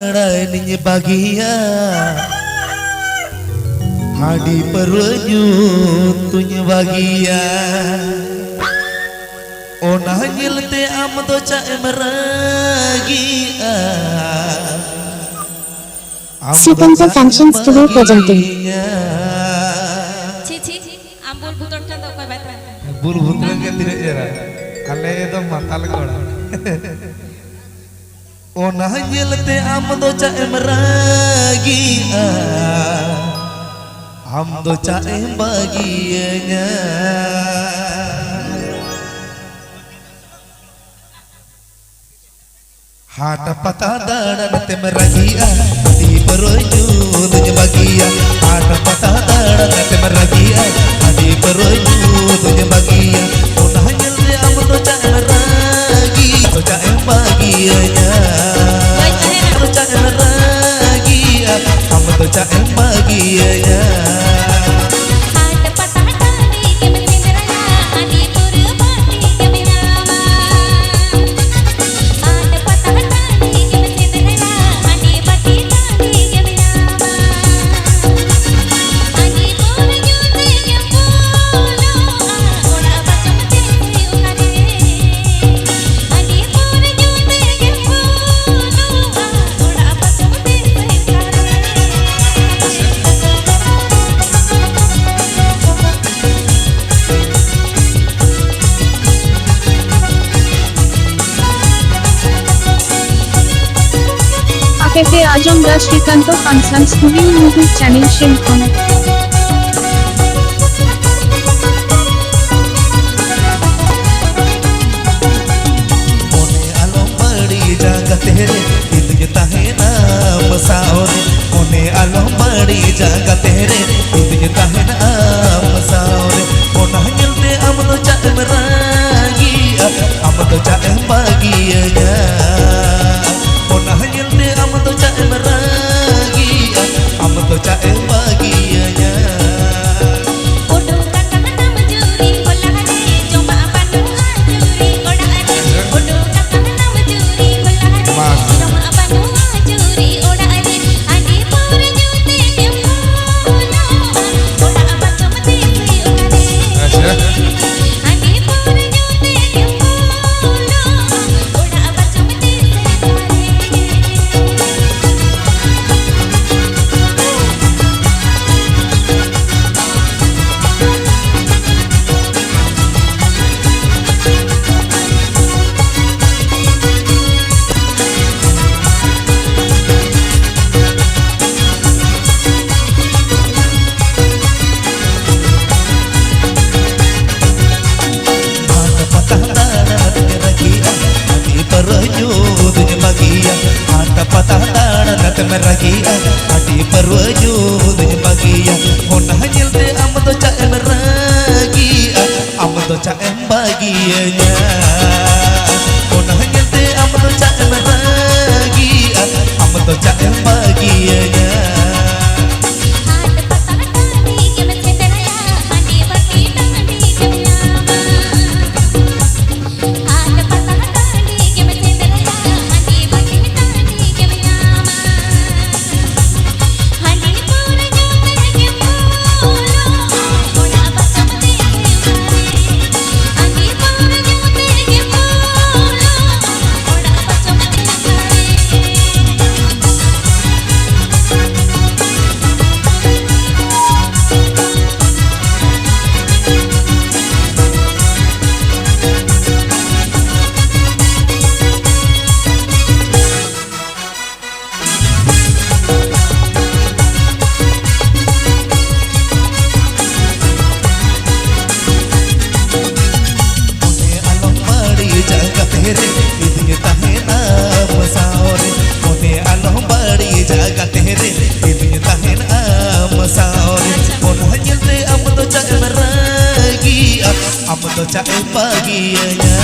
Ninya bahagia Hadi perunyu tunya bahagia Ona nyelte amdo cae meragia Sutanta Functions today presenting Ambul buton kan tak kau baca. Ambul buton kan tidak jara. Kale itu matal kau. Ona nyelte amdo cae meragia Amdo cae bahagianya Hata patah dana nate meragia Hati perunyu tunya bahagia Hata patah dana nate meragia Hati perunyu tunya bahagia Ona nyelte amdo cae meragia Amdo cae bahagianya Amdo cae meragia Amdo cae bahagianya Cafe Ajamra Srikanto Functions Studio YouTube channel Shilpon One alom badi jaga tere Idh tahe naam saore One alom badi jaga tere Idh tahe naam saore Ona nyelte amdo cae meragia Amdo cae bahagianya Ona nyelte amdo cae meragia Amdo cae bahagianya meragia hati perwaju tunya bahagia Ona nyelte amdo cae meragia Amdo cae bahagianya Ona nyelte amdo cae meragia Amdo cae bahagianya Amdo cae bahagianya